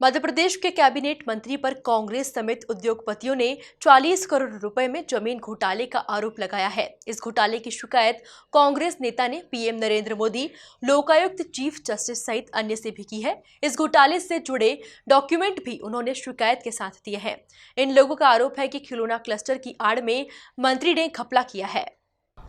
मध्य प्रदेश के कैबिनेट मंत्री पर कांग्रेस समेत उद्योगपतियों ने 40 करोड़ रुपए में जमीन घोटाले का आरोप लगाया है। इस घोटाले की शिकायत कांग्रेस नेता ने PM Narendra Modi, Lokayukta, chief justice सहित अन्य से भी की है। इस घोटाले से जुड़े डॉक्यूमेंट भी उन्होंने शिकायत के साथ दिए हैं। इन लोगों का आरोप है कि खिलौना क्लस्टर की आड़ में मंत्री ने घपला किया है।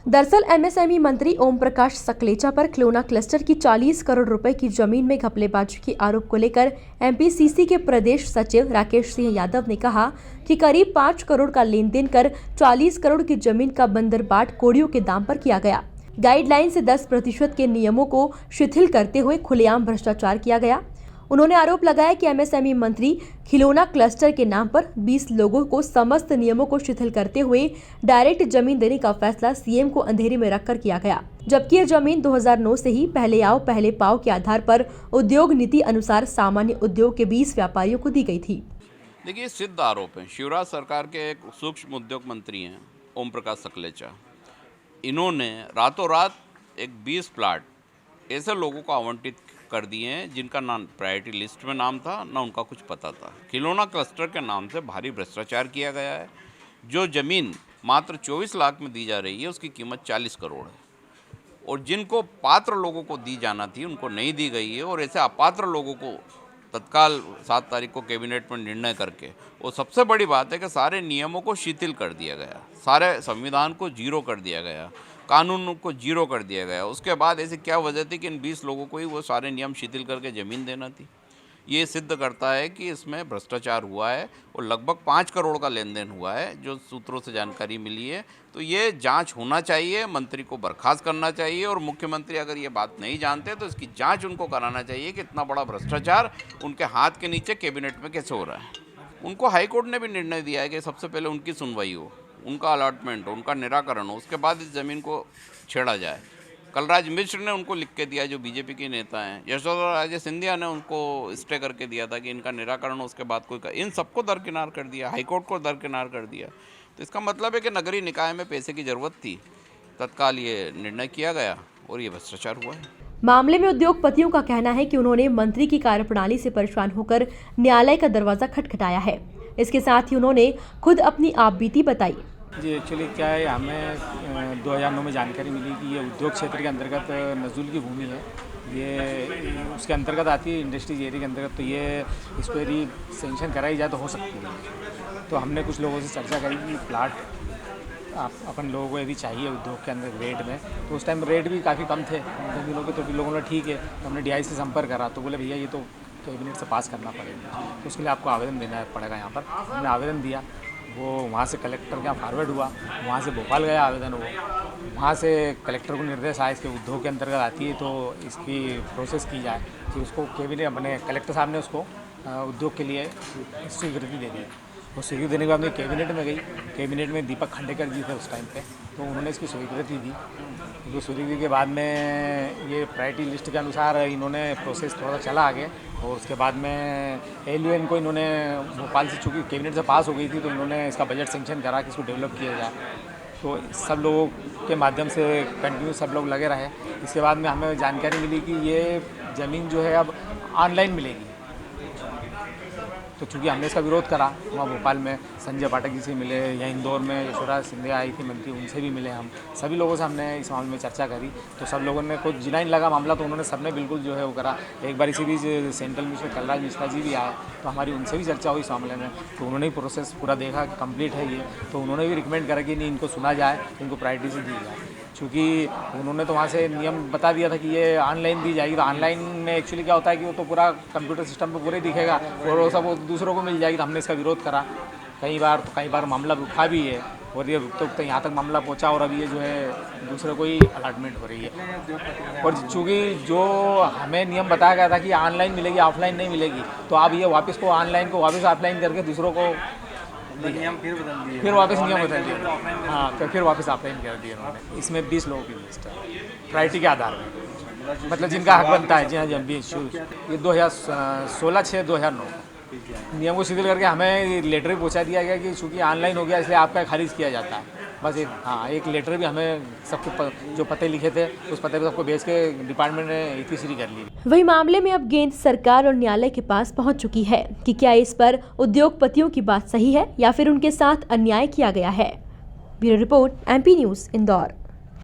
दरअसल एमएसएमई मंत्री ओम प्रकाश सकलेचा पर खिलौना क्लस्टर की 40 करोड़ रुपए की जमीन में घपलेबाजी के आरोप को लेकर एमपीसीसी के प्रदेश सचिव राकेश सिंह यादव ने कहा कि करीब 5 करोड़ का लेन देन कर 40 करोड़ की जमीन का बंदरबाट कोड़ियों के दाम पर किया गया। गाइडलाइन से 10% के नियमों को शिथिल करते हुए खुलेआम भ्रष्टाचार किया गया। उन्होंने आरोप लगाया कि एमएसएमई मंत्री खिलौना क्लस्टर के नाम पर 20 लोगों को समस्त नियमों को शिथिल करते हुए डायरेक्ट जमीन देने का फैसला सीएम को अंधेरे में रखकर किया गया, जबकि यह जमीन 2009 से ही पहले आओ पहले पाओ के आधार पर उद्योग नीति अनुसार सामान्य उद्योग के 20 व्यापारियों को दी गई थी। देखिए, सिद्ध आरोप है। शिवराज सरकार के एक सूक्ष्म उद्योग मंत्री हैं ओम प्रकाश सकलेचा। इन्होंने रातों रात एक 20 प्लाट ऐसे लोगों को आवंटित कर दिए हैं जिनका नाम प्रायोरिटी लिस्ट में नाम था, ना उनका कुछ पता था। खिलौना क्लस्टर के नाम से भारी भ्रष्टाचार किया गया है। जो ज़मीन मात्र 24 लाख में दी जा रही है उसकी कीमत 40 करोड़ है, और जिनको पात्र लोगों को दी जाना थी उनको नहीं दी गई है। और ऐसे अपात्र लोगों को तत्काल 7 तारीख को कैबिनेट में निर्णय करके, और सबसे बड़ी बात है कि सारे नियमों को शिथिल कर दिया गया, सारे संविधान को जीरो कर दिया गया, कानून को जीरो कर दिया गया। उसके बाद ऐसी क्या वजह थी कि इन 20 लोगों को ही वो सारे नियम शिथिल करके ज़मीन देना थी? ये सिद्ध करता है कि इसमें भ्रष्टाचार हुआ है और लगभग 5 करोड़ का लेन देन हुआ है, जो सूत्रों से जानकारी मिली है। तो ये जांच होना चाहिए, मंत्री को बर्खास्त करना चाहिए, और मुख्यमंत्री अगर ये बात नहीं जानते तो इसकी जांच उनको कराना चाहिए कि इतना बड़ा भ्रष्टाचार उनके हाथ के नीचे कैबिनेट में कैसे हो रहा है। उनको हाईकोर्ट ने भी निर्णय दिया है कि सबसे पहले उनकी सुनवाई हो, उनका अलॉटमेंट हो, उनका निराकरण हो, उसके बाद इस ज़मीन को छेड़ा जाए। कलराज मिश्र ने उनको लिख के दिया, जो बीजेपी के नेता हैं। यशोधरा राजे सिंधिया ने उनको स्टे करके दिया था कि इनका निराकरण हो, उसके बाद कोई इन सबको दरकिनार कर दिया, हाईकोर्ट को दरकिनार कर दिया। तो इसका मतलब है कि नगरीय निकाय में पैसे की ज़रूरत थी, तत्काल ये निर्णय किया गया और ये भ्रष्टाचार हुआ है। मामले में उद्योगपतियों का कहना है कि उन्होंने मंत्री की कार्यप्रणाली से परेशान होकर न्यायालय का दरवाजा खटखटाया है। इसके साथ ही उन्होंने खुद अपनी आपबीती बताई। जी, एक्चुअली क्या है, हमें 2009 में जानकारी मिली कि ये उद्योग क्षेत्र के अंतर्गत नजूल की भूमि है, ये उसके अंतर्गत आती है, इंडस्ट्रीज एरिया के अंतर्गत। तो ये इस पर यदि सेंक्शन कराई जाए तो हो सकती है। तो हमने कुछ लोगों से चर्चा करी कि प्लाट अपन लोगों को यदि चाहिए उद्योग के अंदर रेट में, तो उस टाइम रेट भी काफ़ी कम थे सभी लोगों के। तो भी लोगों ने ठीक है, तो हमने डीआई से संपर्क करा, तो बोले भैया ये तो कैबिनेट से पास करना पड़ेगा, तो उसके लिए आपको आवेदन देना पड़ेगा। यहाँ पर हमने आवेदन दिया, वो वहाँ से कलेक्टर के यहाँ फॉरवर्ड हुआ, वहाँ से भोपाल गया आवेदन, वो वहाँ से कलेक्टर को निर्देश आया इसके उद्योग के अंतर्गत आती है तो इसकी प्रोसेस की जाए। कि उसको कैबिनेट अपने कलेक्टर साहब ने उसको उद्योग के लिए स्वीकृति दे दी। वो स्वीकृति देने के बाद में कैबिनेट में गई, कैबिनेट में दीपक खंडेकर जी थे उस टाइम पे, तो उन्होंने इसकी स्वीकृति दी। तो स्वीकृति के बाद में ये प्रायोरिटी लिस्ट के अनुसार इन्होंने प्रोसेस थोड़ा सा चला आगे, और उसके बाद में एलयूएन को इन्होंने भोपाल से, चूँकि कैबिनेट से पास हो गई थी, तो इन्होंने इसका बजट सेंक्शन करा कि इसको डेवलप किया जाए। तो सब लोगों के माध्यम से कंटिन्यू सब लोग लगे रहे। इसके बाद में हमें जानकारी मिली कि ये ज़मीन जो है अब ऑनलाइन मिलेगी। तो चूँकि हमने इसका विरोध करा, वहाँ भोपाल में संजय पाठक जी से मिले, या इंदौर में यशोधरा सिंधिया आई थी मंत्री, उनसे भी मिले हम। सभी लोगों से हमने इस मामले में चर्चा करी, तो सब लोगों ने कुछ जिनाइन लगा मामला, तो उन्होंने सबने बिल्कुल जो है वो करा। एक बार इसी बीच सेंट्रल मिनिस्टर कलराज मिश्रा जी भी आए, तो हमारी उनसे भी चर्चा हुई इस मामले में, तो उन्होंने भी प्रोसेस पूरा देखा कि कंप्लीट है ये, तो उन्होंने भी रिकमेंड करा कि नहीं, इनको सुना जाए, इनको प्रायोरिटी से दी जाए। चूँकि उन्होंने तो वहाँ से नियम बता दिया था कि ये ऑनलाइन दी जाएगी, तो ऑनलाइन में एक्चुअली क्या होता है कि वो तो पूरा कंप्यूटर सिस्टम पे पूरे दिखेगा और वो सब दूसरों को मिल जाएगी। तो हमने इसका विरोध करा कई बार मामला उठा भी है, और ये रुकते यहाँ तक मामला पहुँचा, और अभी ये जो है दूसरे को ही अलॉटमेंट हो रही है। और चूँकि जो हमें नियम बताया गया था कि ऑनलाइन मिलेगी, ऑफलाइन नहीं मिलेगी, तो अब ये वापस को ऑनलाइन को वापस ऑफलाइन करके दूसरों को नियम फिर बदल दिए, फिर वापस नियम बदल दिए। हाँ, तो फिर वापस ऑफलाइन कर दिए उन्होंने। इसमें 20 लोगों की लिस्ट है प्रायोरिटी के आधार में, मतलब जिनका हक बनता है। जी हाँ, जी हाँ, 20 ये 2016/6/2009 नियम को शिथिल करके हमें लेटर भी पहुँचा दिया गया कि चूँकि ऑनलाइन हो गया इसलिए आपका खारिज किया जाता है। बस एक लेटर भी हमें सबको जो पते लिखे थे उस पते पे सबको भेज के डिपार्टमेंट ने इतनी कर ली। वही मामले में अब गेंद सरकार और न्यायालय के पास पहुंच चुकी है कि क्या इस पर उद्योगपतियों की बात सही है या फिर उनके साथ अन्याय किया गया है। Bureau report, MP news, Indore.